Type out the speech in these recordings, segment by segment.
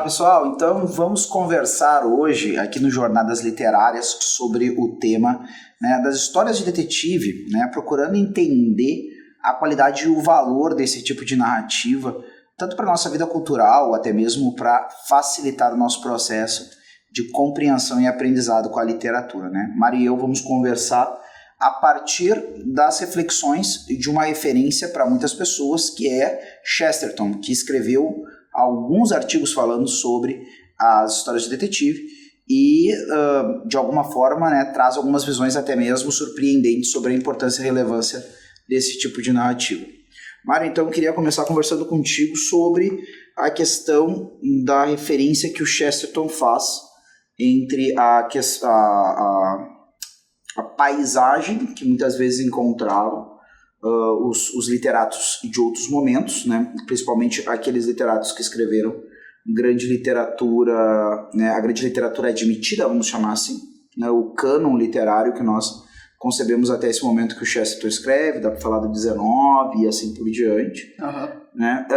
pessoal, então vamos conversar hoje aqui no Jornadas Literárias sobre o tema, né, das histórias de detetive, né, procurando entender a qualidade e o valor desse tipo de narrativa, tanto para a nossa vida cultural, até mesmo para facilitar o nosso processo de compreensão e aprendizado com a literatura, né? Mari e eu vamos conversar a partir das reflexões de uma referência para muitas pessoas, que é Chesterton, que escreveu alguns artigos falando sobre as histórias de detetive e, de alguma forma, né, traz algumas visões até mesmo surpreendentes sobre a importância e relevância desse tipo de narrativa. Mário, então eu queria começar conversando contigo sobre a questão da referência que o Chesterton faz entre a paisagem que muitas vezes encontravam os literatos de outros momentos, né? Principalmente aqueles literatos que escreveram grande literatura, né? A grande literatura admitida, vamos chamar assim, né? O cânon literário que nós concebemos até esse momento que o Chesterton escreve, dá para falar do 19 e assim por diante, né?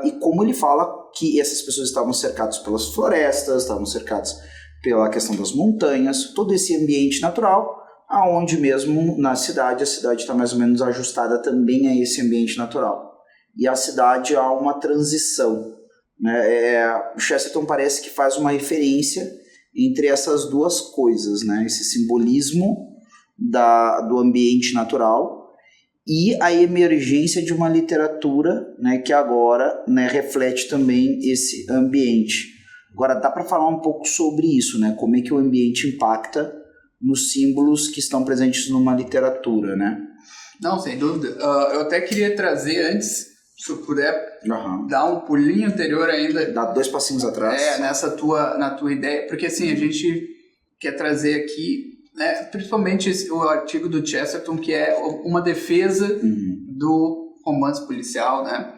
E como ele fala que essas pessoas estavam cercadas pelas florestas, estavam cercadas pela questão das montanhas, todo esse ambiente natural, aonde mesmo na cidade, a cidade está mais ou menos ajustada também a esse ambiente natural. E a cidade há uma transição, né? O Chesterton parece que faz uma referência entre essas duas coisas, né? Esse simbolismo do ambiente natural e a emergência de uma literatura, né, que agora, né, reflete também esse ambiente. Agora, dá para falar um pouco sobre isso, né? Como é que o ambiente impacta nos símbolos que estão presentes numa literatura, né? Não, sem dúvida. Eu até queria trazer antes, se eu puder, dar um pulinho anterior ainda. Dar 2 passinhos atrás. Na tua ideia, porque assim, a gente quer trazer aqui, né, principalmente o artigo do Chesterton, que é uma defesa do romance policial, né?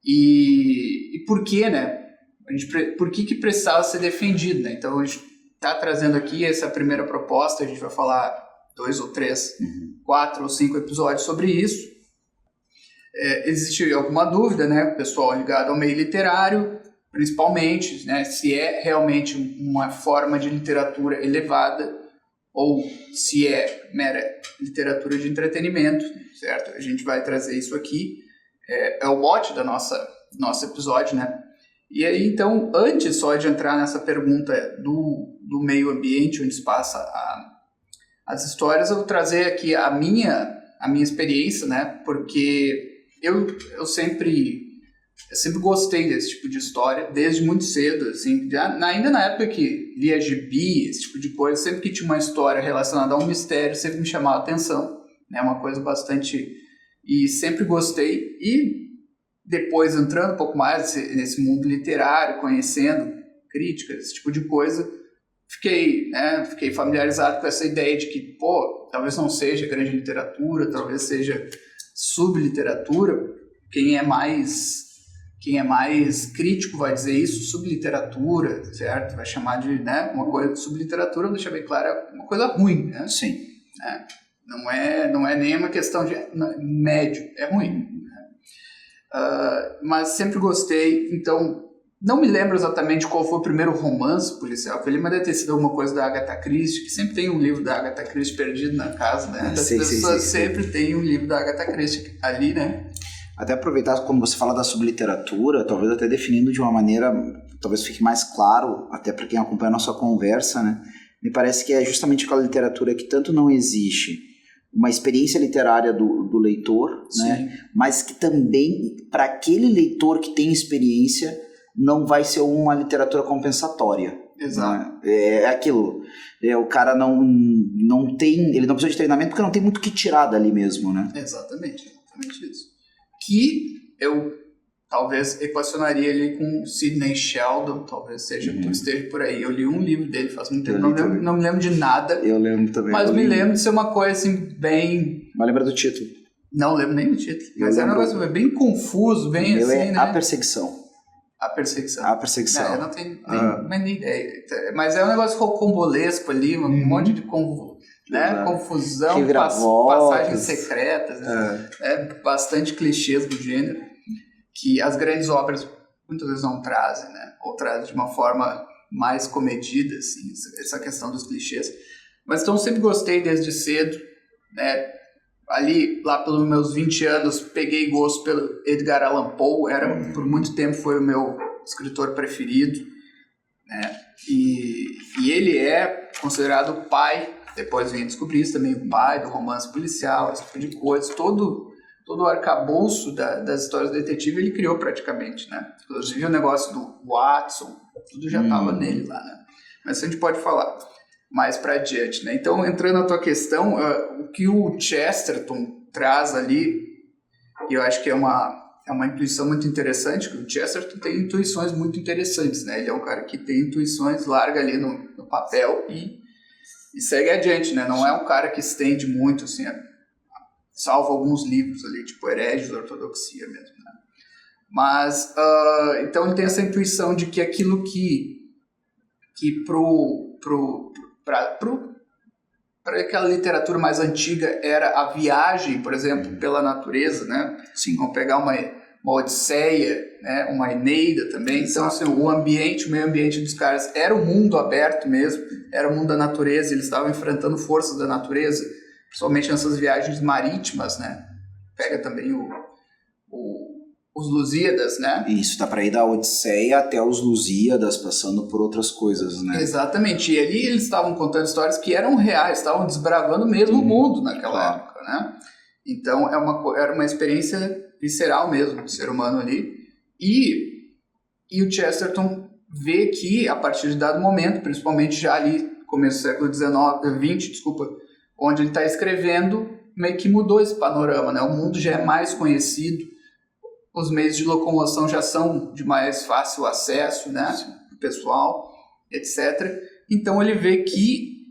E por que, né? Por que precisava ser defendido, né? Então, a gente está trazendo aqui essa primeira proposta, a gente vai falar 2 ou 3, 4 ou 5 episódios sobre isso. Existe alguma dúvida, né? O pessoal ligado ao meio literário, principalmente, né? Se é realmente uma forma de literatura elevada ou se é mera literatura de entretenimento, certo? A gente vai trazer isso aqui. É o mote da nosso episódio, né? E aí, então, antes só de entrar nessa pergunta do meio ambiente onde se passa as histórias, eu vou trazer aqui a minha experiência, né? Porque eu sempre gostei desse tipo de história, desde muito cedo, assim, ainda na época que lia gibi, esse tipo de coisa, sempre que tinha uma história relacionada a um mistério, sempre me chamava a atenção, né? Uma coisa bastante... E sempre gostei, e depois entrando um pouco mais nesse mundo literário, conhecendo críticas, esse tipo de coisa, fiquei familiarizado com essa ideia de que, talvez não seja grande literatura, talvez seja subliteratura. Quem é mais crítico vai dizer isso, subliteratura, certo? Vai chamar de, né, uma coisa de subliteratura, deixa bem claro, é uma coisa ruim, né? Sim. Não é nem uma questão de médio, é ruim. Mas sempre gostei, então não me lembro exatamente qual foi o primeiro romance policial que eu li, mas deve ter sido alguma coisa da Agatha Christie, que sempre tem um livro da Agatha Christie perdido na casa, né? As pessoas sempre têm um livro da Agatha Christie ali, né? Até aproveitar, quando você fala da subliteratura, talvez até definindo de uma maneira, talvez fique mais claro, até para quem acompanha a nossa conversa, né? Me parece que é justamente aquela literatura que tanto não existe uma experiência literária do leitor, né? Mas que também, para aquele leitor que tem experiência, não vai ser uma literatura compensatória. Exato. Né? É aquilo. O cara não tem... Ele não precisa de treinamento porque não tem muito o que tirar dali mesmo, né? Exatamente isso. Que eu talvez equacionaria ali com Sidney Sheldon, talvez esteja por aí. Eu li um livro dele faz muito tempo, não me lembro de nada. Eu lembro também. Mas me lembro de ser uma coisa assim, bem... Mas lembra do título? Não lembro nem do título. Mas é um negócio bem confuso, bem assim, né? A Perseguição. A Perseguição. A Perseguição. Eu não tenho nem ideia. Mas é um negócio rocambolesco ali, um monte de confusão, passagens secretas, bastante clichês do gênero, que as grandes obras muitas vezes não trazem, né? Ou trazem de uma forma mais comedida, assim, essa questão dos clichês. Mas então eu sempre gostei desde cedo, né? Ali, lá pelos meus 20 anos, peguei gosto pelo Edgar Allan Poe, por muito tempo foi o meu escritor preferido, né? E ele é considerado o pai, depois vem descobrir isso também, o pai do romance policial, esse tipo de coisa, todo o arcabouço das histórias do detetive ele criou praticamente, né? Inclusive o negócio do Watson, tudo já estava nele lá, né? Mas isso a gente pode falar mais para adiante, né? Então, entrando na tua questão, o que o Chesterton traz ali, e eu acho que é uma intuição muito interessante, que o Chesterton tem intuições muito interessantes, né? Ele é um cara que tem intuições, larga ali no papel e segue adiante, né? Não é um cara que estende muito, assim, salvo alguns livros ali, tipo Hereges da Ortodoxia mesmo, né? Mas, então ele tem essa intuição de que aquilo que para aquela literatura mais antiga era a viagem, por exemplo, pela natureza, né? Sim. Vamos pegar uma Odisseia, né? Uma Eneida também. Exato. Então, assim, o meio ambiente dos caras era o mundo aberto mesmo, era o mundo da natureza, eles estavam enfrentando forças da natureza, principalmente nessas viagens marítimas, né? Pega também os Lusíadas, né? Isso, dá pra ir da Odisseia até os Lusíadas, passando por outras coisas, né? Exatamente, e ali eles estavam contando histórias que eram reais, estavam desbravando mesmo o mundo naquela época, né? Então era uma experiência visceral mesmo do ser humano ali, e o Chesterton vê que a partir de dado momento, principalmente já ali começo do século XX, onde ele está escrevendo, meio que mudou esse panorama, né? O mundo já é mais conhecido, os meios de locomoção já são de mais fácil acesso, né, pro pessoal, etc. Então ele vê que,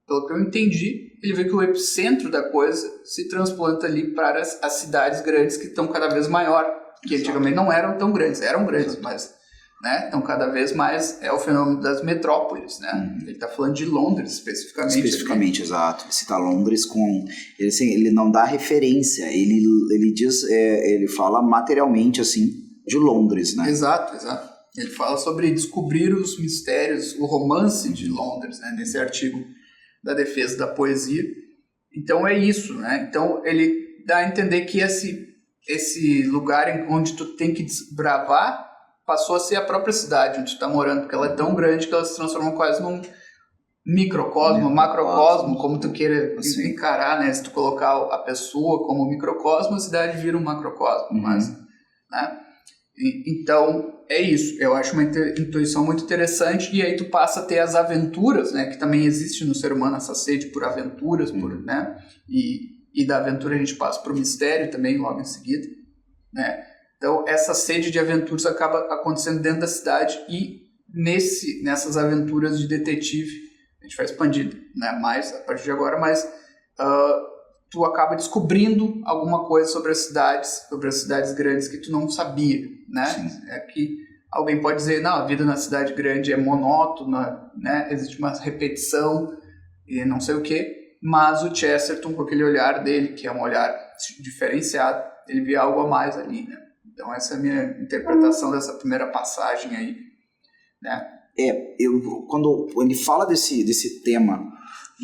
pelo que eu entendi, ele vê que o epicentro da coisa se transplanta ali para as cidades grandes que estão cada vez maior, que antigamente não eram tão grandes, eram grandes, mas, né, estão cada vez mais, é o fenômeno das metrópoles, né? Ele está falando de Londres especificamente. Especificamente, exato. Ele cita Londres com... Ele não dá referência, ele diz, ele fala materialmente, assim, de Londres, né? Exato. Ele fala sobre descobrir os mistérios, o romance de Londres, né, nesse artigo da defesa da poesia. Então é isso, né? Então ele dá a entender que esse lugar onde tu tem que desbravar passou a ser a própria cidade onde tu está morando, porque ela é tão grande que ela se transforma quase num microcosmo, macrocosmo, como tu queira encarar, né? Se tu colocar a pessoa como microcosmo, a cidade vira um macrocosmo, mas, né? Então, é isso. Eu acho uma intuição muito interessante, e aí tu passa a ter as aventuras, né? Que também existe no ser humano essa sede por aventuras, né? E da aventura a gente passa para o mistério também, logo em seguida, né? Então, essa sede de aventuras acaba acontecendo dentro da cidade, e nessas aventuras de detetive, a gente vai expandir, né, mais a partir de agora, mas tu acaba descobrindo alguma coisa sobre as cidades grandes que tu não sabia, né? Sim. É que alguém pode dizer, não, a vida na cidade grande é monótona, né? Existe uma repetição e não sei o quê, mas o Chesterton, com aquele olhar dele, que é um olhar diferenciado, ele vê algo a mais ali, né? Então essa é a minha interpretação dessa primeira passagem aí, né? Quando ele fala desse tema,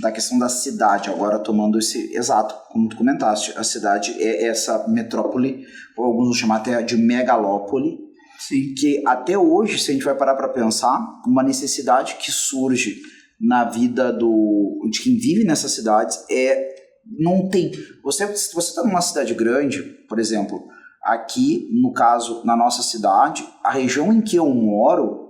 da questão da cidade, agora tomando exato, como tu comentaste, a cidade é essa metrópole, ou alguns vão chamar até de megalópole. Sim. Que até hoje, se a gente vai parar para pensar, uma necessidade que surge na vida de quem vive nessas cidades não tem. Se você está numa cidade grande, por exemplo, aqui, no caso, na nossa cidade, a região em que eu moro,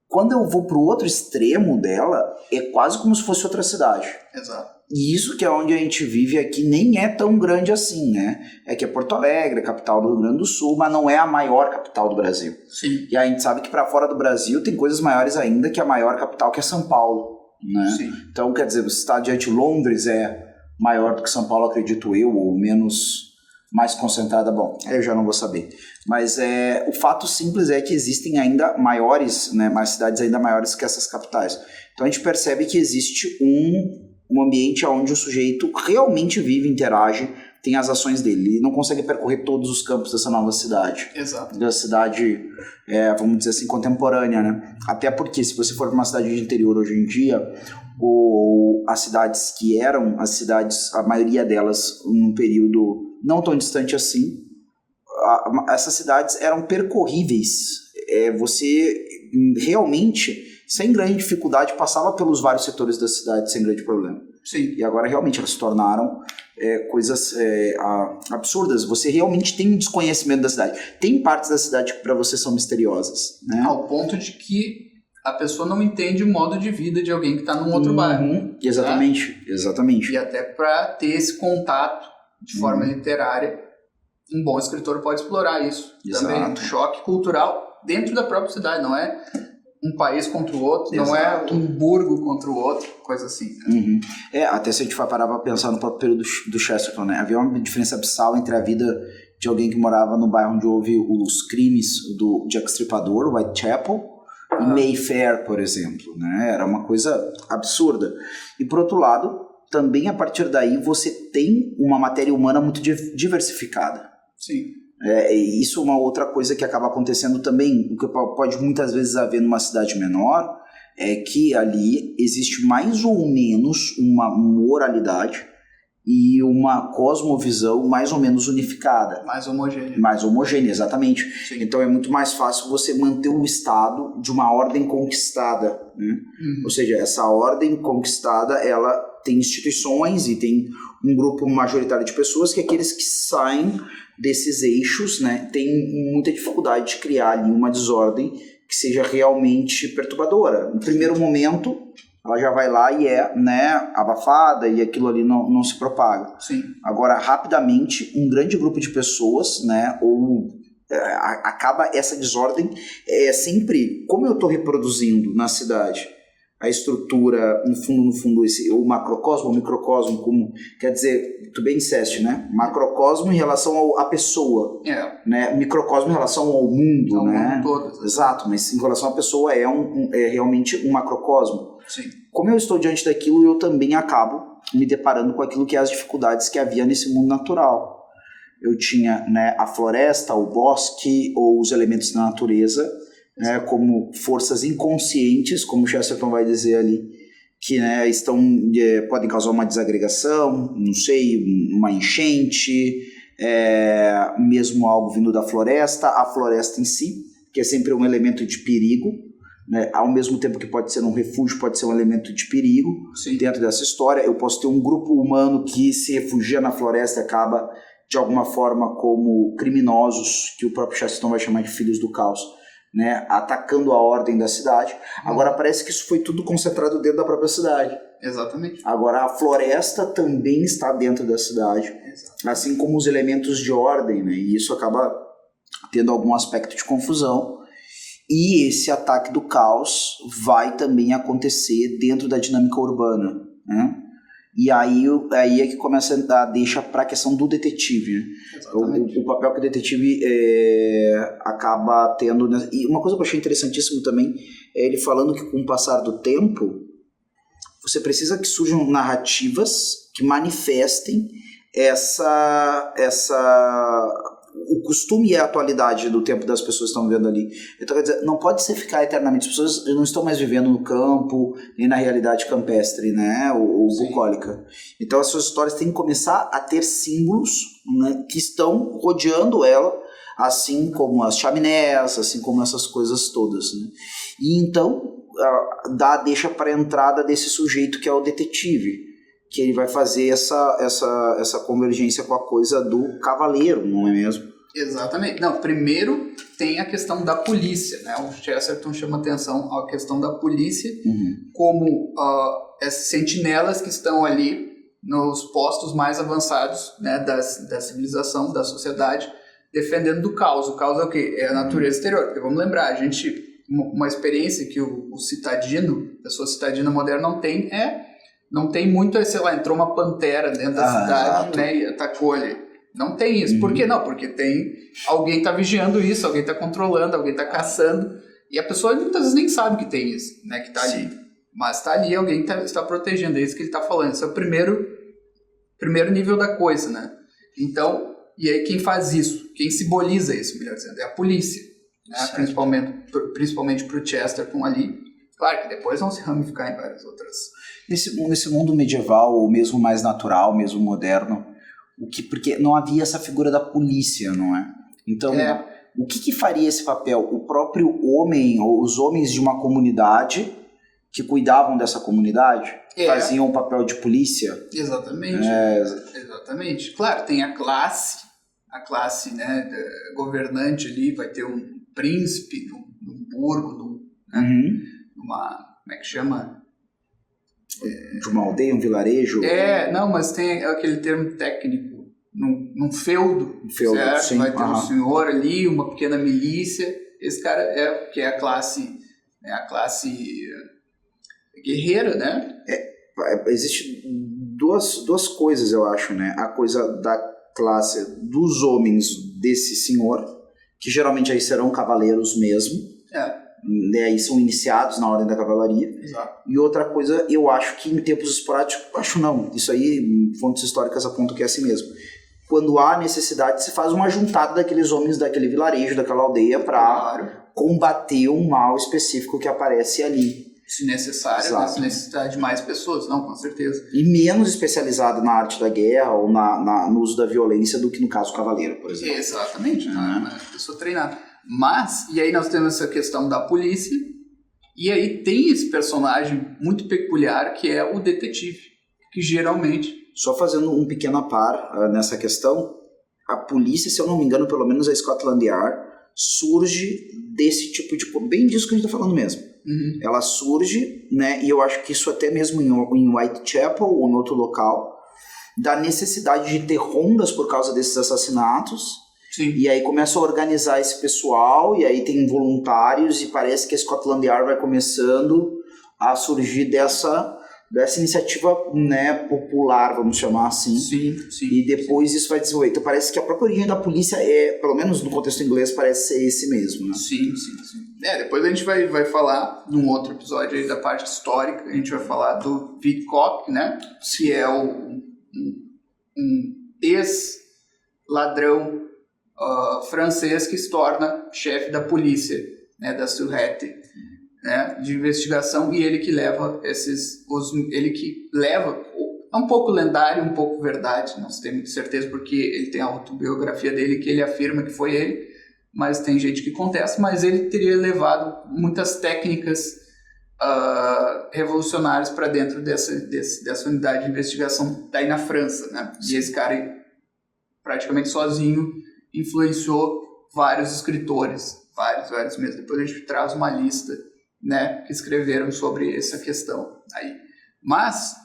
quando eu vou para o outro extremo dela, é quase como se fosse outra cidade. Exato. E isso que é onde a gente vive aqui nem é tão grande assim, né? É que é Porto Alegre, a capital do Rio Grande do Sul, mas não é a maior capital do Brasil. Sim. E a gente sabe que para fora do Brasil tem coisas maiores ainda, que a maior capital, que é São Paulo, né? Sim. Então, quer dizer, você está diante de Londres, é maior do que São Paulo, acredito eu, ou menos... mais concentrada, bom, eu já não vou saber. Mas o fato simples é que existem ainda maiores, né, mais cidades ainda maiores que essas capitais. Então a gente percebe que existe um ambiente onde o sujeito realmente vive, interage tem as ações dele. Ele não consegue percorrer todos os campos dessa nova cidade. Exato. Da cidade, vamos dizer assim, contemporânea, né? Até porque se você for para uma cidade de interior hoje em dia, as cidades que eram as cidades, a maioria delas, num período não tão distante assim, essas cidades eram percorríveis. Você realmente, sem grande dificuldade, passava pelos vários setores da cidade sem grande problema. Sim. E agora realmente elas se tornaram coisas absurdas. Você realmente tem um desconhecimento da cidade. Tem partes da cidade que para você são misteriosas, né? Ao ponto de que a pessoa não entende o modo de vida de alguém que está num outro bairro. Exatamente, tá? Exatamente. E até para ter esse contato de forma literária, um bom escritor pode explorar isso. Exato. Também um choque cultural dentro da própria cidade, não é um país contra o outro, Exato. não é um burgo contra o outro, coisa assim. Né? Até se a gente for parar para pensar no próprio período do Chesterton, né? Havia uma diferença abissal entre a vida de alguém que morava no bairro onde houve os crimes do Jack Stripador, Whitechapel, e Mayfair, por exemplo, né? Era uma coisa absurda. E por outro lado, também a partir daí você tem uma matéria humana muito diversificada. Sim. Isso é uma outra coisa que acaba acontecendo também, o que pode muitas vezes haver numa cidade menor, é que ali existe mais ou menos uma moralidade e uma cosmovisão mais ou menos unificada. Mais homogênea. Mais homogênea, exatamente. Sim. Então é muito mais fácil você manter o estado de uma ordem conquistada, né? Ou seja, essa ordem conquistada, ela tem instituições e tem um grupo majoritário de pessoas que aqueles que saem desses eixos, né, tem muita dificuldade de criar ali uma desordem que seja realmente perturbadora. No primeiro momento, ela já vai lá e né, abafada e aquilo ali não se propaga. Sim. Agora, rapidamente, um grande grupo de pessoas, né, acaba essa desordem sempre, como eu estou reproduzindo na cidade a estrutura, no fundo o macrocosmo, o microcosmo, como, quer dizer, tu bem disseste, né? Macrocosmo em relação à pessoa, né? Microcosmo em relação ao mundo, ao né? mundo todo. Exato, mas em relação à pessoa é realmente um macrocosmo. Sim. Como eu estou diante daquilo, eu também acabo me deparando com aquilo que é as dificuldades que havia nesse mundo natural. Eu tinha, né, a floresta, o bosque ou os elementos da natureza, né, como forças inconscientes, como Chesterton vai dizer ali, que, né, podem causar uma desagregação, não sei, uma enchente, mesmo algo vindo da floresta, a floresta em si, que é sempre um elemento de perigo, né, ao mesmo tempo que pode ser um refúgio, pode ser um elemento de perigo. Sim. Dentro dessa história. Eu posso ter um grupo humano que se refugia na floresta e acaba, de alguma forma, como criminosos, que o próprio Chesterton vai chamar de filhos do caos, né, atacando a ordem da cidade. Agora parece que isso foi tudo concentrado dentro da própria cidade. Exatamente. Agora a floresta também está dentro da cidade. Exatamente. Assim como os elementos de ordem, né, e isso acaba tendo algum aspecto de confusão. E esse ataque do caos vai também acontecer dentro da dinâmica urbana, né? E aí é que começa a deixa para a questão do detetive, né? O papel que o detetive acaba tendo, né? E uma coisa que eu achei interessantíssimo também é ele falando que com o passar do tempo você precisa que surjam narrativas que manifestem o costume e a atualidade do tempo das pessoas que estão vivendo ali. Então, quer dizer, não pode ser ficar eternamente. As pessoas não estão mais vivendo no campo, nem na realidade campestre, né, ou bucólica. Então, as suas histórias têm que começar a ter símbolos, né, que estão rodeando ela, assim como as chaminés, assim como essas coisas todas, né. E então, deixa para a entrada desse sujeito que é o detetive, que ele vai fazer essa convergência com a coisa do cavaleiro, não é mesmo? Exatamente. Não, primeiro tem a questão da polícia, né? O Chesterton chama atenção à questão da polícia, como essas sentinelas que estão ali nos postos mais avançados, né, da civilização, da sociedade, defendendo do caos. O caos é o quê? É a natureza exterior. Porque vamos lembrar, uma experiência que o citadino, a pessoa citadina moderna não tem muito, sei lá, entrou uma pantera dentro da cidade, né, e atacou ali. Não tem isso. Por que não? Porque tem alguém está vigiando isso, alguém está controlando, alguém está caçando, e a pessoa muitas vezes nem sabe que tem isso, né, que está ali. Mas está ali, alguém está protegendo, é isso que ele está falando. Esse é o primeiro nível da coisa, né? Então, e aí quem faz isso? Quem simboliza isso, melhor dizendo, é a polícia. Né? Principalmente pro Chesterton ali. Claro que depois vão se ramificar em várias outras. Nesse mundo medieval, ou mesmo mais natural, mesmo moderno, porque não havia essa figura da polícia, não é? Então, o que faria esse papel? O próprio homem, ou os homens de uma comunidade que cuidavam dessa comunidade, faziam o papel de polícia? Exatamente. Exatamente. Claro, tem a classe, né, governante ali, vai ter um príncipe num burgo, né, como é que chama? De uma aldeia, um vilarejo? Não, mas tem aquele termo técnico, num feudo, certo? Sim, vai ter um senhor ali, uma pequena milícia, esse cara que é a classe guerreira, né? Existem duas coisas, eu acho, né? A coisa da classe dos homens desse senhor, que geralmente aí serão cavaleiros mesmo, aí são iniciados na ordem da cavalaria. Exato. E outra coisa, eu acho que em tempos esporádicos, acho não, isso aí fontes históricas apontam que é assim mesmo. Quando há necessidade, se faz uma juntada daqueles homens daquele vilarejo, daquela aldeia, para combater um mal específico que aparece ali. Se necessário, né? Se necessitar de mais pessoas, não, com certeza. E menos especializado na arte da guerra ou no uso da violência do que no caso o cavaleiro, por exemplo. Exatamente, uma pessoa treinada. Mas, e aí nós temos essa questão da polícia, e aí tem esse personagem muito peculiar que é o detetive, que geralmente... Só fazendo um pequeno par nessa questão, a polícia, se eu não me engano, pelo menos a Scotland Yard, surge desse tipo de... bem disso que a gente está falando mesmo. Ela surge, né, e eu acho que isso até mesmo em Whitechapel ou em outro local, da necessidade de ter rondas por causa desses assassinatos. Sim. E aí começa a organizar esse pessoal, e aí tem voluntários, e parece que a Scotland Yard vai começando a surgir dessa iniciativa, né, popular, vamos chamar assim. Sim. E depois isso vai desenvolver. Então parece que a própria origem da polícia pelo menos no contexto inglês, parece ser esse mesmo, né? Sim. Depois a gente vai falar num outro episódio aí da parte histórica, a gente vai falar do Vidcock, né, que é um ex-ladrão francês que se torna chefe da polícia, né, da Sûreté, né, de investigação, e ele que leva é um pouco lendário, um pouco verdade, não tenho certeza, porque ele tem a autobiografia dele que ele afirma que foi ele, mas tem gente que contesta, mas ele teria levado muitas técnicas revolucionárias para dentro dessa unidade de investigação daí na França, né? E esse cara praticamente sozinho influenciou vários escritores, vários mesmo. Depois a gente traz uma lista, né, que escreveram sobre essa questão aí. Mas,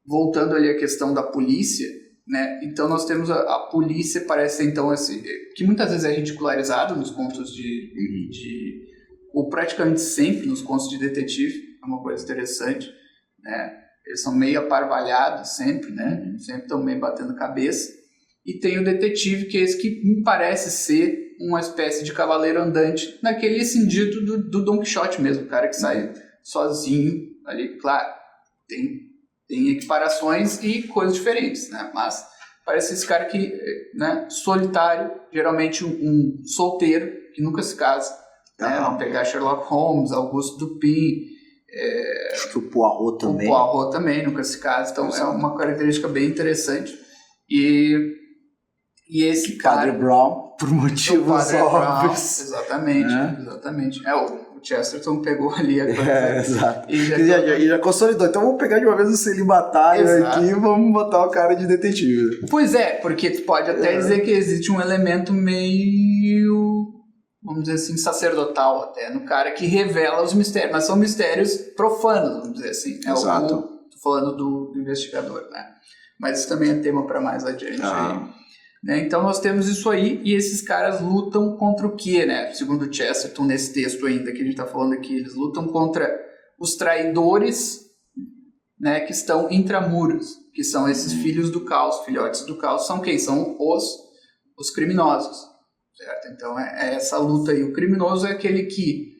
voltando ali à questão da polícia, né, então nós temos a polícia, parece então que muitas vezes é ridicularizado nos contos ou praticamente sempre nos contos de detetive, é uma coisa interessante, né, eles são meio aparvalhados sempre, né, sempre estão meio batendo cabeça, e tem o detetive, que é esse que me parece ser uma espécie de cavaleiro andante, naquele sentido do Don Quixote mesmo, o cara que sai sozinho ali, claro, tem equiparações e coisas diferentes, né? Mas parece esse cara que, né, solitário, geralmente um solteiro, que nunca se casa, né? Vamos pegar Sherlock Holmes, Auguste Dupin, acho que o Poirot também. O Poirot também nunca se casa, então é uma característica bem interessante. E esse cara... Padre Brown, por motivos óbvios. Exatamente. O Chesterton pegou ali a coisa. Exato. E já consolidou. Então vamos pegar de uma vez o celibatário aqui e vamos botar o cara de detetive. Pois é, porque tu pode até dizer que existe um elemento meio, vamos dizer assim, sacerdotal até, no cara que revela os mistérios, mas são mistérios profanos, vamos dizer assim. Exato. Tô falando do investigador, né? Mas isso também é tema para mais adiante aí. Né? Então nós temos isso aí, e esses caras lutam contra o quê, né? Segundo Chesterton, nesse texto ainda que a gente está falando aqui, eles lutam contra os traidores, né, que estão intramuros, que são esses filhos do caos, filhotes do caos. São quem? São os criminosos, certo? Então é essa luta aí. O criminoso é aquele que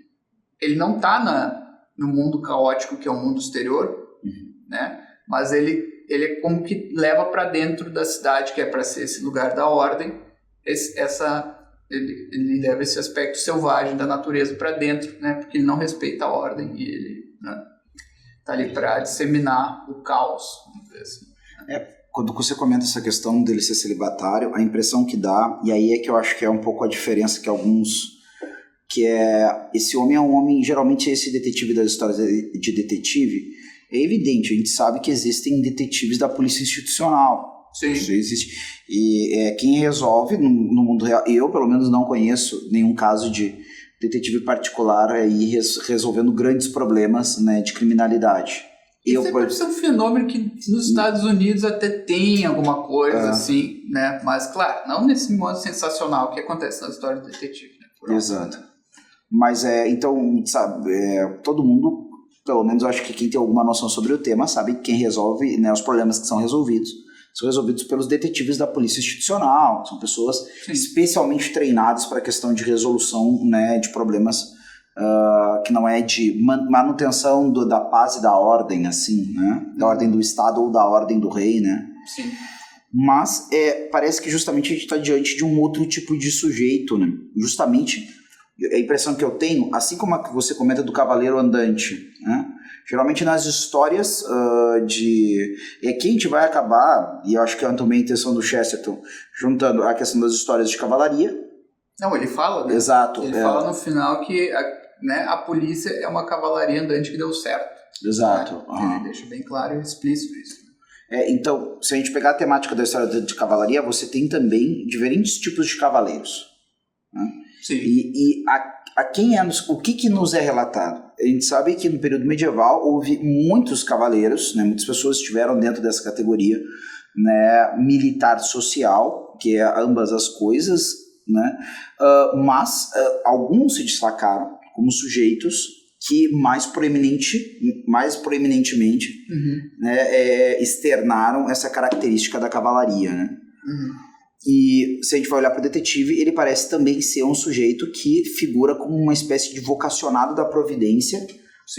ele não está no mundo caótico, que é o mundo exterior, né? Mas ele ele é como que leva para dentro da cidade, que é para ser esse lugar da ordem, ele leva esse aspecto selvagem da natureza para dentro, né? Porque ele não respeita a ordem e ele, né, tá ali para disseminar o caos, vamos dizer assim. Quando você comenta essa questão dele ser celibatário, a impressão que dá, e aí é que eu acho que é um pouco a diferença que alguns... que é, esse homem é um homem, geralmente esse detetive das histórias de detetive, é evidente, a gente sabe que existem detetives da polícia institucional. Sim. Isso existe. E quem resolve no mundo real, eu pelo menos não conheço nenhum caso de detetive particular aí resolvendo grandes problemas, né, de criminalidade. Isso pode ser um fenômeno que nos Estados Unidos até tem alguma coisa assim, né? Mas claro, não nesse modo sensacional que acontece na história do detetive, né? Exato. Mas então, sabe, todo mundo, pelo menos eu acho que quem tem alguma noção sobre o tema, sabe que quem resolve, né, os problemas que são resolvidos pelos detetives da polícia institucional. São pessoas especialmente treinadas para a questão de resolução, né, de problemas que não é de manutenção da paz e da ordem, assim, né, da ordem do Estado ou da ordem do rei, né. Sim. Mas parece que justamente a gente está diante de um outro tipo de sujeito, né, justamente... A impressão que eu tenho, assim como a que você comenta do cavaleiro andante, né? Geralmente nas histórias que a gente vai acabar, e eu acho que é também a intenção do Chesterton, juntando a questão das histórias de cavalaria. Não, ele fala, né? Exato. Ele fala no final que a polícia é uma cavalaria andante que deu certo. Exato. Né? Uhum. Ele deixa bem claro e explícito isso. Então, se a gente pegar a temática da história de cavalaria, você tem também diferentes tipos de cavaleiros, né? Sim. E o que nos é relatado? A gente sabe que no período medieval houve muitos cavaleiros, né, muitas pessoas estiveram dentro dessa categoria, né, militar social, que é ambas as coisas, né, mas alguns se destacaram como sujeitos que mais proeminentemente né, externaram essa característica da cavalaria, né? Uhum. E se a gente vai olhar para o detetive, ele parece também ser um sujeito que figura como uma espécie de vocacionado da providência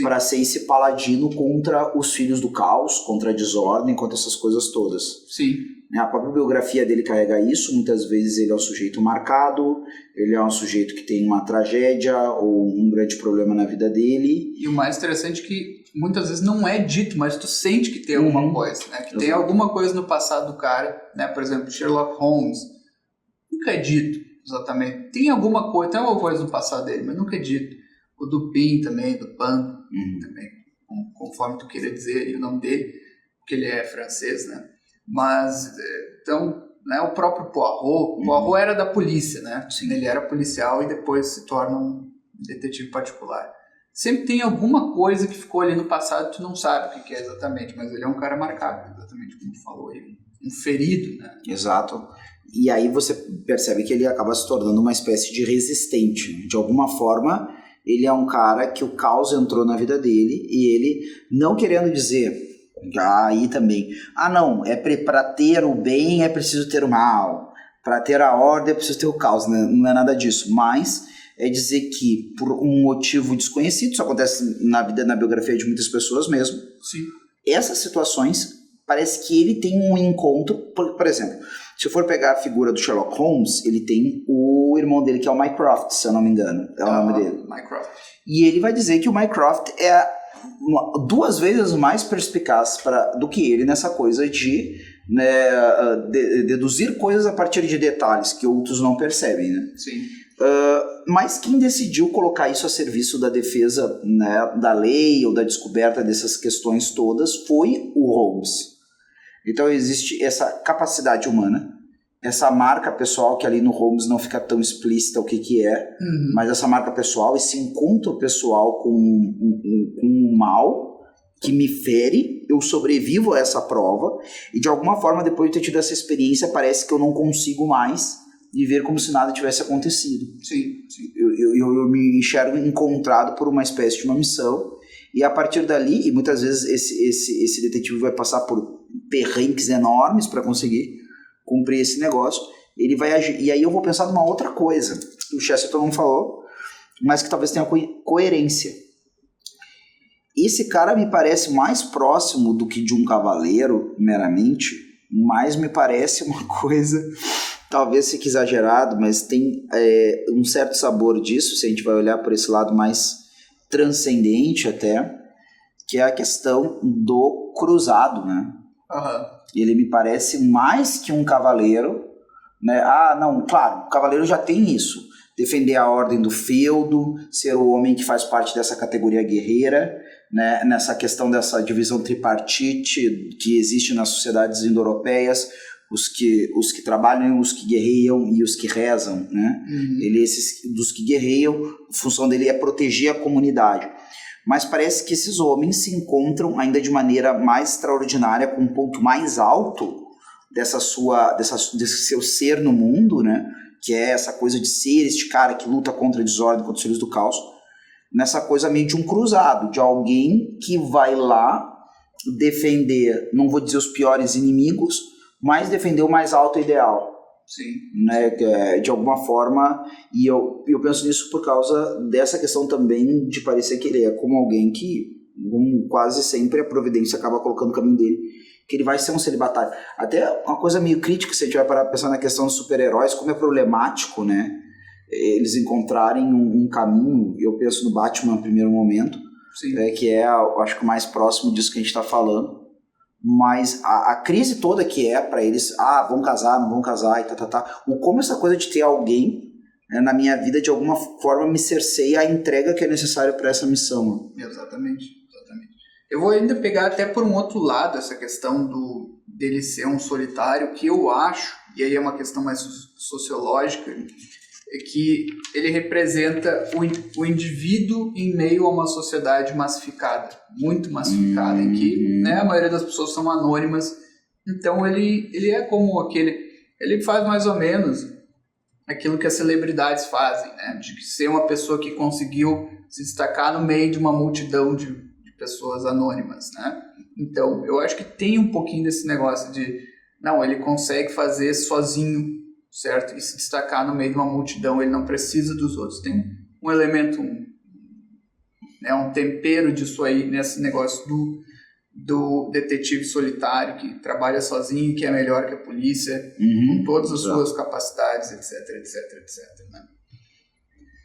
para ser esse paladino contra os filhos do caos, contra a desordem, contra essas coisas todas. Sim. A própria biografia dele carrega isso. Muitas vezes ele é um sujeito marcado, ele é um sujeito que tem uma tragédia ou um grande problema na vida dele. E o mais interessante é que muitas vezes não é dito, mas tu sente que tem alguma coisa, né? Que tem alguma coisa no passado do cara, né? Por exemplo, Sherlock Holmes, nunca é dito exatamente. Tem alguma coisa no passado dele, mas nunca é dito. O Dupin também, também, conforme tu queira dizer aí o nome dele, porque ele é francês, né? Mas, então, né, o próprio Poirot era da polícia, né? Sim. Ele era policial e depois se torna um detetive particular. Sempre tem alguma coisa que ficou ali no passado, tu não sabe o que é exatamente, mas ele é um cara marcado, exatamente como tu falou aí, um ferido, né? Exato. E aí você percebe que ele acaba se tornando uma espécie de resistente, né? De alguma forma, ele é um cara que o caos entrou na vida dele e ele, não querendo dizer, aí também, não, para ter o bem é preciso ter o mal, para ter a ordem é preciso ter o caos, né? Não é nada disso, mas é dizer que por um motivo desconhecido, isso acontece na biografia de muitas pessoas mesmo. Sim. Essas situações, parece que ele tem um encontro, por exemplo, se eu for pegar a figura do Sherlock Holmes, ele tem o irmão dele, que é o Mycroft, se eu não me engano, é o nome dele. Mycroft. E ele vai dizer que o Mycroft é 2 vezes mais perspicaz do que ele nessa coisa de, né, deduzir coisas a partir de detalhes que outros não percebem, né? Sim. Mas quem decidiu colocar isso a serviço da defesa, né, da lei ou da descoberta dessas questões todas foi o Holmes. Então existe essa capacidade humana, essa marca pessoal que ali no Holmes não fica tão explícita o que é, mas essa marca pessoal, esse encontro pessoal com um mal que me fere, eu sobrevivo a essa prova e de alguma forma depois de ter tido essa experiência parece que eu não consigo mais viver como se nada tivesse acontecido. Sim. Eu me enxergo encontrado por uma espécie de uma missão e a partir dali, e muitas vezes esse detetive vai passar por perrengues enormes para conseguir cumprir esse negócio, ele vai agir. E aí eu vou pensar numa outra coisa que o Chesterton não falou, mas que talvez tenha coerência. esse cara me parece mais próximo do que de um cavaleiro, meramente, mas me parece uma coisa, talvez fique exagerado, mas tem um certo sabor disso, se a gente vai olhar por esse lado mais transcendente até, que é a questão do cruzado, né? Uhum. Ele me parece mais que um cavaleiro, né? Ah, não, claro, o cavaleiro já tem isso. Defender a ordem do feudo, ser o homem que faz parte dessa categoria guerreira, né? Nessa questão dessa divisão tripartite que existe nas sociedades indo-europeias, os que trabalham, os que guerreiam e os que rezam, né? Dos que guerreiam, a função dele é proteger a comunidade. Mas parece que esses homens se encontram ainda de maneira mais extraordinária, com um ponto mais alto desse seu ser no mundo, né? Que é essa coisa de ser este cara que luta contra a desordem, contra os filhos do caos, nessa coisa meio de um cruzado, de alguém que vai lá defender, não vou dizer os piores inimigos, mas defender o mais alto ideal. Sim. Né, de alguma forma, e eu penso nisso por causa dessa questão também de parecer que ele é como alguém que, quase sempre a providência acaba colocando no caminho dele, que ele vai ser um celibatário. Até uma coisa meio crítica, se a gente vai parar pra pensar na questão dos super-heróis, como é problemático, né, eles encontrarem um caminho. Eu penso no Batman no primeiro momento, que é, eu acho que o mais próximo disso que a gente está falando. Mas a crise toda que é para eles, vão casar, não vão casar, e como essa coisa de ter alguém, né, na minha vida, de alguma forma me cerceia a entrega que é necessária para essa missão. Exatamente. Eu vou ainda pegar até por um outro lado essa questão dele ser um solitário, que eu acho, e aí é uma questão mais sociológica, é que ele representa o indivíduo em meio a uma sociedade massificada, muito massificada, em que, né, a maioria das pessoas são anônimas. Então ele é como ele faz mais ou menos aquilo que as celebridades fazem, né, de ser uma pessoa que conseguiu se destacar no meio de uma multidão de pessoas anônimas, né? Então eu acho que tem um pouquinho desse negócio de, não, ele consegue fazer sozinho, certo? E se destacar no meio de uma multidão, ele não precisa dos outros. Tem um elemento, um tempero disso aí, nesse negócio do detetive solitário, que trabalha sozinho, que é melhor que a polícia, com todas as suas capacidades, etc, né?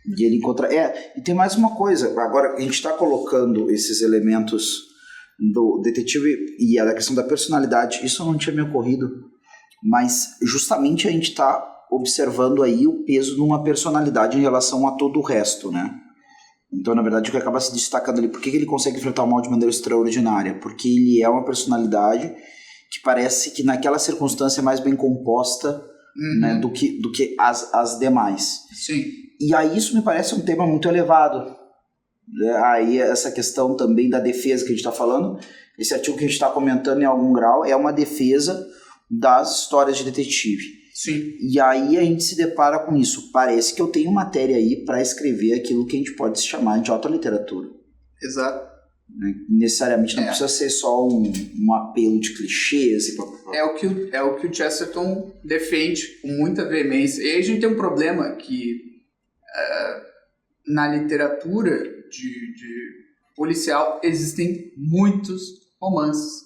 E ele encontra... E tem mais uma coisa, agora a gente está colocando esses elementos do detetive e a questão da personalidade, isso não tinha me ocorrido, mas justamente a gente está observando aí o peso de uma personalidade em relação a todo o resto, né? Então, na verdade, o que acaba se destacando ali, por que ele consegue enfrentar o mal de maneira extraordinária? Porque ele é uma personalidade que parece que naquela circunstância é mais bem composta, né, do que as demais. Sim. E aí isso me parece um tema muito elevado. Aí essa questão também da defesa que a gente está falando, esse artigo que a gente está comentando em algum grau é uma defesa das histórias de detetive. Sim. E aí a gente se depara com isso. Parece que eu tenho matéria aí para escrever aquilo que a gente pode chamar de autoliteratura. Exato. Necessariamente não precisa ser só um apelo de clichês. É o que o Chesterton defende com muita veemência. E aí a gente tem um problema que na literatura de policial existem muitos romances.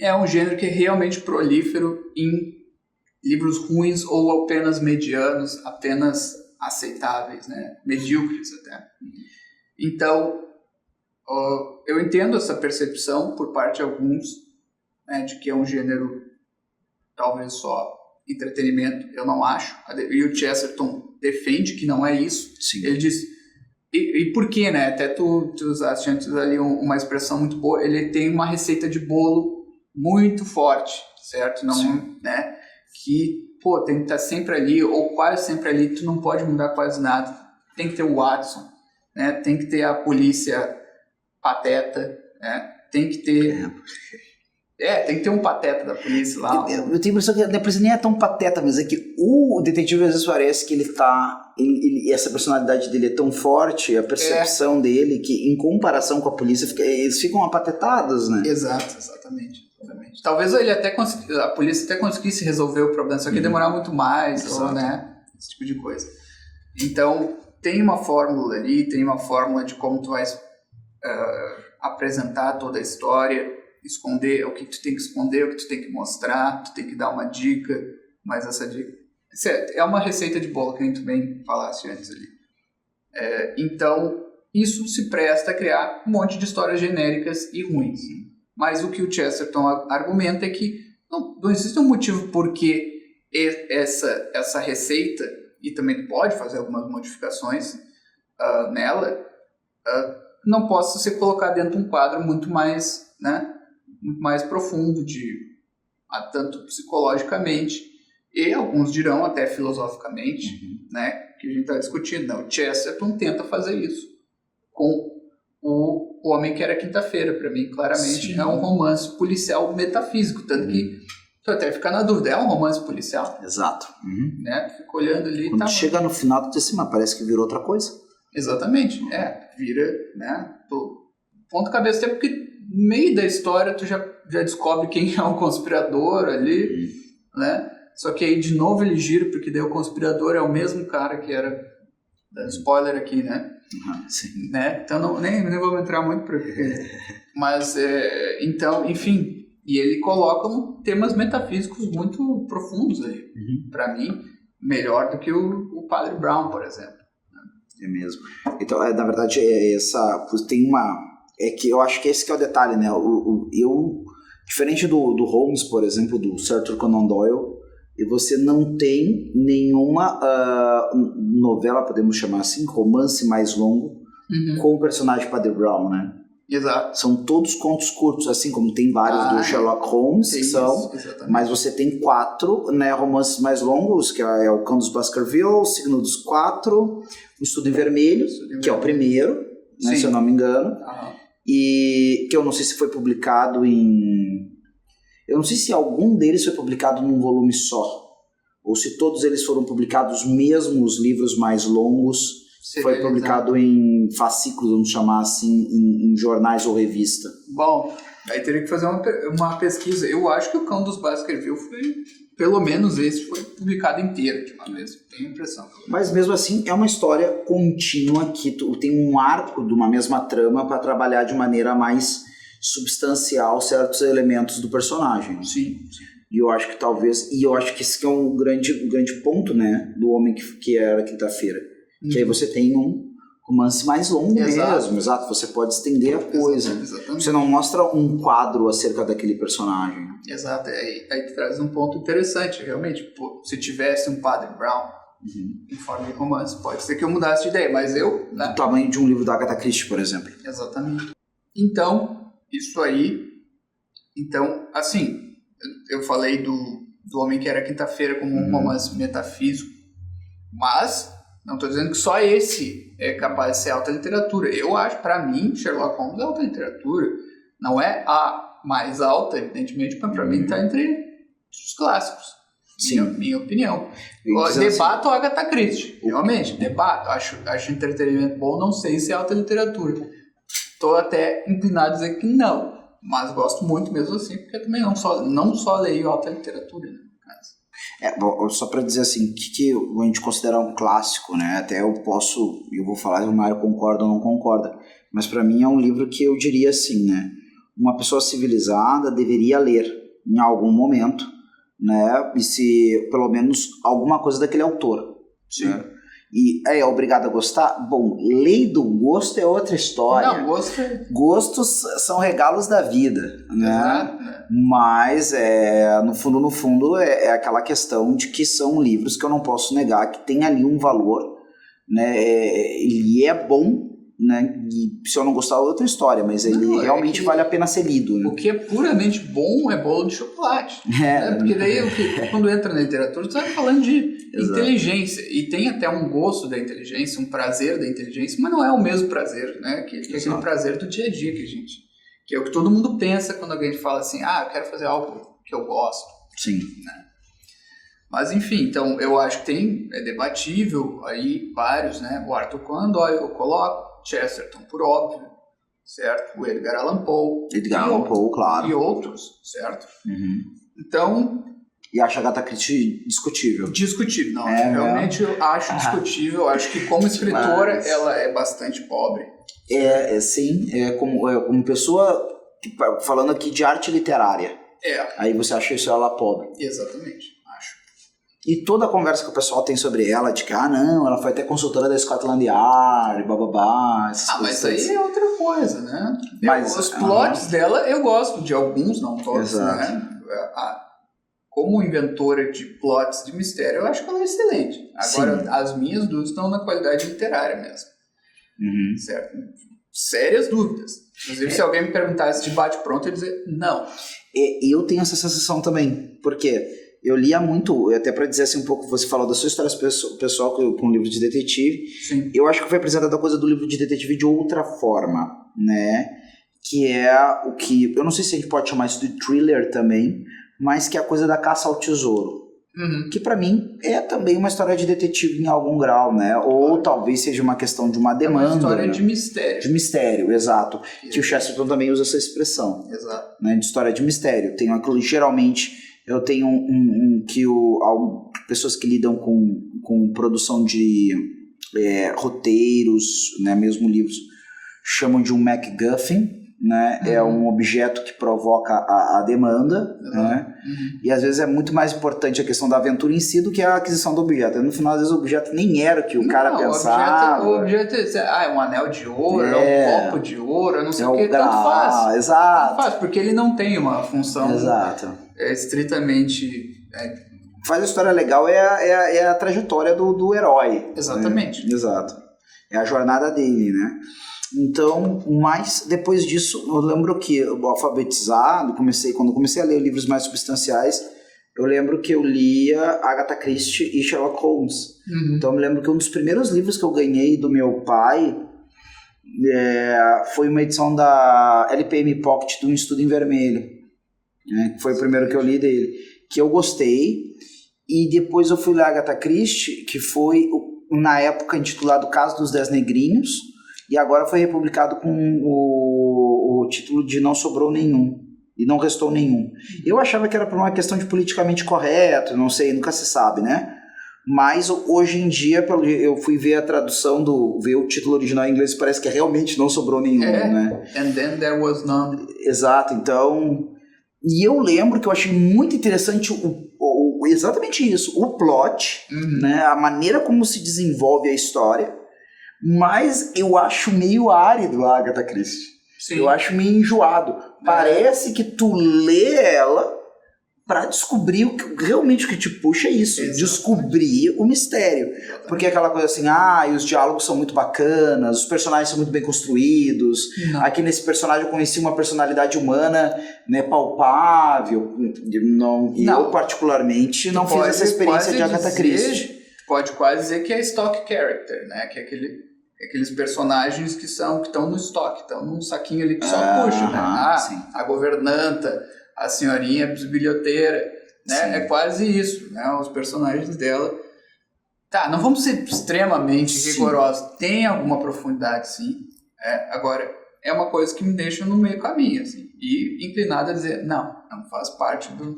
É um gênero que é realmente prolífero em livros ruins ou apenas medianos, apenas aceitáveis, né? Medíocres até. Então, eu entendo essa percepção por parte de alguns, né, de que é um gênero talvez só entretenimento. Eu não acho. E o Chesterton defende que não é isso. Sim. Ele diz... E por quê, né? Até tu usaste antes ali uma expressão muito boa. Ele tem uma receita de bolo muito forte, certo? Não, né? Que, tem que estar sempre ali, ou quase sempre ali. Tu não pode mudar quase nada. Tem que ter o Watson, né? Tem que ter a polícia pateta, né? Tem que ter... tem que ter um pateta da polícia lá. Eu tenho a impressão que a polícia nem é tão pateta, mas é que o detetive às vezes parece que essa personalidade dele é tão forte, a percepção dele, que em comparação com a polícia, eles ficam apatetados, né? Exatamente. Talvez a polícia até conseguisse resolver o problema, só que ia demorar muito mais, ou, né? Esse tipo de coisa. Então, tem uma fórmula ali, tem uma fórmula de como tu vai apresentar toda a história, esconder o que tu tem que esconder, o que tu tem que mostrar, tu tem que dar uma dica, mas essa dica... É uma receita de bolo que a gente bem falasse antes ali. Então, isso se presta a criar um monte de histórias genéricas e ruins. Mas o que o Chesterton argumenta é que não existe um motivo por que essa receita, e também pode fazer algumas modificações nela, não possa ser colocada dentro de um quadro muito mais, né, muito mais profundo, tanto psicologicamente, e alguns dirão até filosoficamente, né, que a gente está discutindo. Não, o Chesterton tenta fazer isso com o Homem que Era Quinta-feira. Para mim, claramente, é um romance policial metafísico, tanto que tu até fica na dúvida, é um romance policial? Exato. Né? Fica olhando ali. Quando chega no final, tu diz assim, mas parece que virou outra coisa. Exatamente, vira, né, ponto cabeça, até porque no meio da história tu já descobre quem é o conspirador ali, né, só que aí de novo ele gira, porque daí o conspirador é o mesmo cara que era, spoiler aqui, né, sim. Né? Então nem vou entrar muito por aqui, mas então, enfim, e ele coloca temas metafísicos muito profundos ali, para mim, melhor do que o Padre Brown, por exemplo. É mesmo. Então, na verdade, tem uma... É que eu acho que esse que é o detalhe, né? Diferente do Holmes, por exemplo, do Sir Arthur Conan Doyle, e você não tem nenhuma novela, podemos chamar assim, romance mais longo, com o personagem Padre Brown, né? Exato. São todos contos curtos, assim como tem vários do Sherlock Holmes, que são, mas você tem 4, né, romances mais longos, que é o Cão dos Baskerville, o Signo dos 4, o Estudo em Vermelho, que é o primeiro, né, se eu não me engano, e que eu não sei se foi publicado eu não sei se algum deles foi publicado num volume só, ou se todos eles foram publicados, mesmo os livros mais longos, foi publicado em fascículos, vamos chamar assim, em jornais ou revista. Bom, aí teria que fazer uma pesquisa. Eu acho que o Cão dos Baskerville foi, pelo menos esse, foi publicado inteiro de uma vez. Tenho a impressão. Mas mesmo assim, é uma história contínua que tem um arco de uma mesma trama para trabalhar de maneira mais substancial certos elementos do personagem. Sim. E eu acho que talvez... E eu acho que esse que é um grande ponto, né, do Homem que Era Quinta-feira. Que aí você tem um romance mais longo mesmo, exato, você pode estender a coisa. Exatamente. Você não mostra um quadro acerca daquele personagem. Exato, aí traz um ponto interessante, realmente. Pô, se tivesse um Padre Brown em forma de romance, pode ser que eu mudasse de ideia, mas eu... Né? Do tamanho de um livro da Agatha Christie, por exemplo. Exatamente. Então, isso aí... Então, assim, eu falei do Homem que Era Quinta-feira como um romance metafísico, mas... Não estou dizendo que só esse é capaz de ser alta literatura. Eu acho, para mim, Sherlock Holmes é alta literatura. Não é a mais alta, evidentemente, mas para mim está entre os clássicos. Sim. Minha opinião. Debato a Agatha Christie. Realmente, debato. Acho entretenimento bom, não sei se é alta literatura. Estou até inclinado a dizer que não. Mas gosto muito mesmo assim, porque também não só leio alta literatura, né? Só para dizer assim, o que a gente considera um clássico, né? Até eu vou falar se o Mário concorda ou não concorda, mas para mim é um livro que eu diria assim, né? Uma pessoa civilizada deveria ler em algum momento, né? E se pelo menos alguma coisa daquele autor. Sim. Né? E é obrigado a gostar? Bom, lei do gosto é outra história. Não, Gostos são regalos da vida, né? Exato. Mas, no fundo, é aquela questão de que são livros que eu não posso negar que tem ali um valor, né? Ele é bom, né? E se eu não gostar, é outra história, mas ele realmente vale a pena ser lido. Né? O que é puramente bom é bolo de chocolate. Né? Porque daí, quando entra na literatura, você está falando de inteligência. E tem até um gosto da inteligência, um prazer da inteligência, mas não é o mesmo prazer, né? Que é aquele prazer do dia a dia que é o que todo mundo pensa quando alguém fala assim, eu quero fazer algo que eu gosto. Sim. Né? Mas enfim, então eu acho que é debatível aí vários, né? O Arthur Conan Doyle eu coloco, Chesterton por óbvio, certo? O Edgar Allan Poe. Claro. E outros, certo? Então, E acha a Agatha Christie discutível. Discutível, não. Realmente eu acho discutível. Eu acho que como escritora ela é bastante pobre. Sim. Como pessoa, falando aqui de arte literária. Aí você acha isso ela pobre. Exatamente, acho. E toda a conversa que o pessoal tem sobre ela, de que, não, ela foi até consultora da Scotland Yard, bababá, mas aí é outra coisa, né? Mas os plots dela, eu gosto de alguns, não todos, né? Como inventora de plots de mistério, eu acho que ela é excelente. Agora, as minhas dúvidas estão na qualidade literária mesmo. Certo? Sérias dúvidas. Inclusive, se alguém me perguntasse de bate-pronto, eu ia dizer não. Eu tenho essa sensação também, porque eu lia muito, até para dizer assim um pouco, você falou da sua história pessoal com o livro de detetive. Sim. Eu acho que foi apresentada a coisa do livro de detetive de outra forma, né? Que é o que, eu não sei se a gente pode chamar isso de thriller também, mas que é a coisa da caça ao tesouro. Que pra mim é também uma história de detetive em algum grau, né? Ou talvez seja uma questão de uma demanda. É uma história, né? De mistério. De mistério, exato. Que o Chesterton também usa essa expressão. Exato. Né? De história de mistério. Tem aquilo, geralmente, eu tenho pessoas que lidam com produção de roteiros, né? Mesmo livros, chamam de um MacGuffin. Né? É um objeto que provoca a demanda, né? E às vezes é muito mais importante a questão da aventura em si do que a aquisição do objeto. No final, às vezes o objeto nem era o que o cara pensava. O objeto é um anel de ouro, é um copo de ouro, não sei o que, tanto faz. Exato. Tanto faz, porque ele não tem uma função estritamente... Faz a história legal é a trajetória do herói. Exatamente. Né? Exato. É a jornada dele, né? Então, mas depois disso, eu lembro que alfabetizado, quando comecei a ler livros mais substanciais, eu lembro que eu lia Agatha Christie e Sherlock Holmes. Então, eu me lembro que um dos primeiros livros que eu ganhei do meu pai foi uma edição da LPM Pocket do Estudo em Vermelho, né? Que foi o primeiro que eu li dele, que eu gostei. E depois eu fui ler Agatha Christie, que foi, na época, intitulado Caso dos 10 Negrinhos, e agora foi republicado com o título de Não Sobrou Nenhum, e Não Restou Nenhum. Eu achava que era por uma questão de politicamente correto, não sei, nunca se sabe, né? Mas hoje em dia, eu fui ver a tradução, ver o título original em inglês, parece que realmente não sobrou nenhum, né? And then there was none. Exato, então... E eu lembro que eu achei muito interessante exatamente isso, o plot, né? A maneira como se desenvolve a história. Mas eu acho meio árido a Agatha Christie. Sim. Eu acho meio enjoado. Parece que tu lê ela pra descobrir realmente o que te puxa é isso. Exatamente. Descobrir o mistério. Exatamente. Porque é aquela coisa assim, e os diálogos são muito bacanas, os personagens são muito bem construídos. Aqui nesse personagem eu conheci uma personalidade humana, né, palpável. Eu particularmente não fiz essa experiência de Agatha Christie. Pode quase dizer que é stock character, né? Que é aqueles personagens que estão no estoque, estão num saquinho ali que só puxa, né? A governanta, a senhorinha bisbilhoteira, né? Sim. É quase isso, né? Os personagens dela. Não vamos ser extremamente rigorosos. Tem alguma profundidade, sim. Agora, é uma coisa que me deixa no meio caminho, assim. E inclinado a dizer, não faz parte do...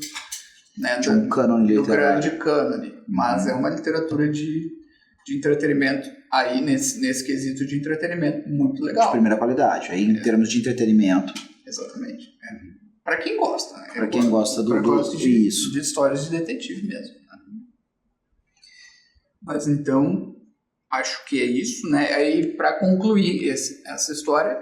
Né, de um cânone do grande cânone, mas é uma literatura de entretenimento aí nesse quesito de entretenimento muito legal. De primeira qualidade, aí em termos de entretenimento. Exatamente. Para quem gosta, né? Para quem gosta de histórias de detetive mesmo. Né? Mas então, acho que é isso, né? Aí para concluir essa história,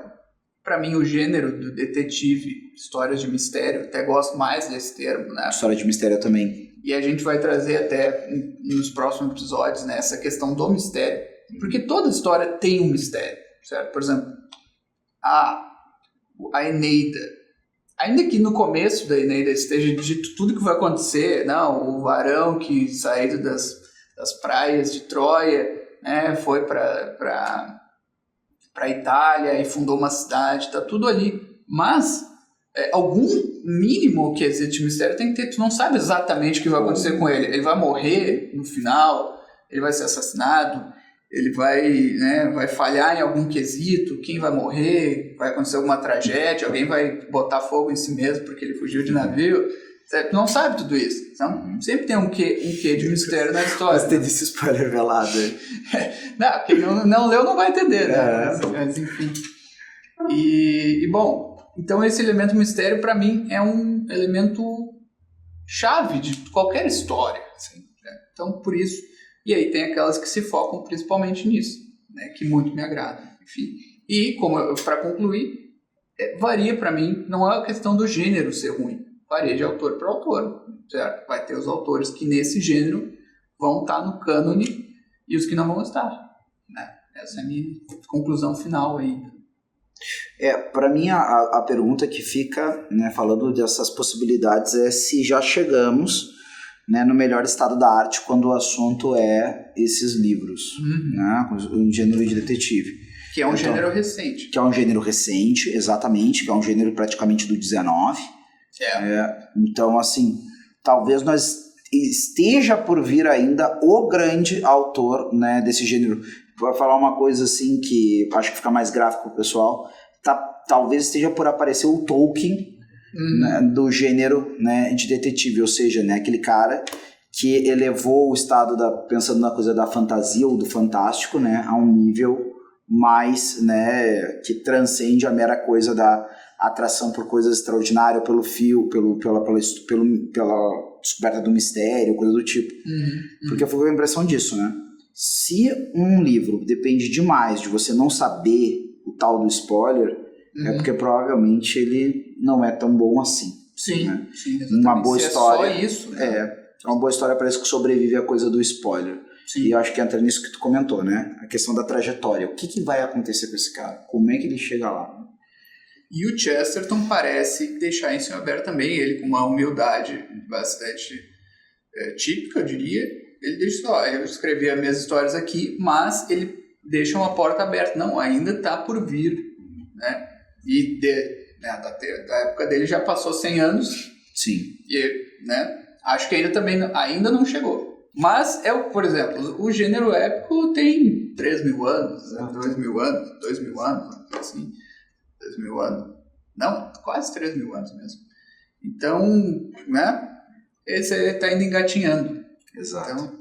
para mim o gênero do detetive, histórias de mistério, até gosto mais desse termo, né? História de mistério também. E a gente vai trazer até nos próximos episódios, né, essa questão do mistério. Porque toda história tem um mistério, certo? Por exemplo, a Eneida. Ainda que no começo da Eneida esteja dito tudo que vai acontecer, o varão que saiu das praias de Troia, né, foi para Itália e fundou uma cidade, tá tudo ali. Mas algum mínimo quesito de mistério tem que ter. Tu não sabe exatamente o que vai acontecer com ele. Ele vai morrer no final, ele vai ser assassinado, ele vai falhar em algum quesito, quem vai morrer, vai acontecer alguma tragédia, alguém vai botar fogo em si mesmo porque ele fugiu de navio. Tu não sabe tudo isso. Então, sempre tem um quê de mistério na história. Mas tem esse spoiler revelado aí. Não, quem não leu não vai entender, né? Mas enfim. E bom, então esse elemento mistério para mim é um elemento chave de qualquer história. Assim, né? Então, por isso, e aí tem aquelas que se focam principalmente nisso, né? Que muito me agradam. Enfim. E, para concluir, varia para mim, não é a questão do gênero ser ruim. Varia de autor para autor, certo? Vai ter os autores que nesse gênero vão estar no cânone e os que não vão estar, né? Essa é a minha conclusão final aí. Para mim a pergunta que fica, né, falando dessas possibilidades, é se já chegamos, né, no melhor estado da arte quando o assunto é esses livros, né, um gênero de detetive. Que é um gênero recente. Que é um gênero recente, exatamente, que é um gênero praticamente do 19. Então, assim, talvez nós esteja por vir ainda o grande autor, né, desse gênero. Vou falar uma coisa assim que acho que fica mais gráfico pro pessoal. Talvez esteja por aparecer o Tolkien, né, do gênero, né, de detetive, ou seja, né, aquele cara que elevou o estado pensando na coisa da fantasia ou do fantástico, né, a um nível mais, né, que transcende a mera coisa da atração por coisas extraordinárias, pelo fio, pela descoberta do mistério, coisa do tipo. Porque eu fui com a impressão disso, né? Se um livro depende demais de você não saber o tal do spoiler, é porque provavelmente ele não é tão bom assim. Sim, né? Sim, exatamente. Uma boa história. É só isso. Né? É uma boa história, parece que sobrevive a coisa do spoiler. Sim. E eu acho que entra nisso que tu comentou, né? A questão da trajetória. O que vai acontecer com esse cara? Como é que ele chega lá? E o Chesterton parece deixar isso em aberto também, ele com uma humildade bastante típica, eu diria. Ele deixa só, eu escrevi as minhas histórias aqui, mas ele deixa uma porta aberta. Não, ainda está por vir, né? E da época dele já passou 100 anos. Sim. E, né, acho que ainda não chegou. Mas, por exemplo, o gênero épico tem 3.000 anos, né? 2.000 anos, assim, 2.000 anos. Não, quase 3.000 anos mesmo. Então, né, esse está ainda engatinhando. Exato.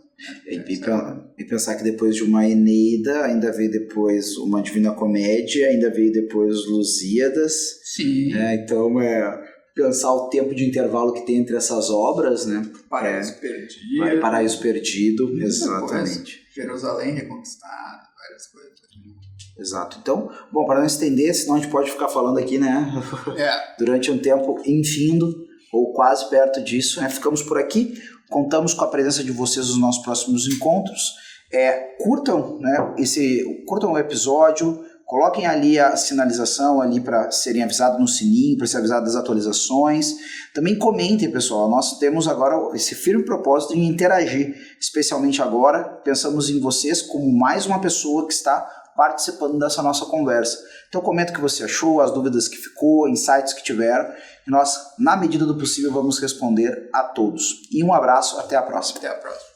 Então, e pensar que depois de uma Eneida, ainda veio depois uma Divina Comédia, ainda veio depois os Lusíadas. Sim. Então, pensar o tempo de intervalo que tem entre essas obras, né? Paraíso Perdido. Paraíso Perdido, exatamente. Jerusalém Reconquistada, várias coisas. Exato. Então, bom, para não estender, senão a gente pode ficar falando aqui, né? Durante um tempo infindo, ou quase perto disso, né? Ficamos por aqui. Contamos com a presença de vocês nos nossos próximos encontros. Curtam, né? Curtam o episódio. Coloquem ali a sinalização ali para serem avisados no sininho, para ser avisado das atualizações. Também comentem, pessoal. Nós temos agora esse firme propósito de interagir, especialmente agora. Pensamos em vocês como mais uma pessoa que está participando dessa nossa conversa. Então comenta o que você achou, as dúvidas que ficou, insights que tiveram. E nós, na medida do possível, vamos responder a todos. E um abraço, até a próxima. Até a próxima.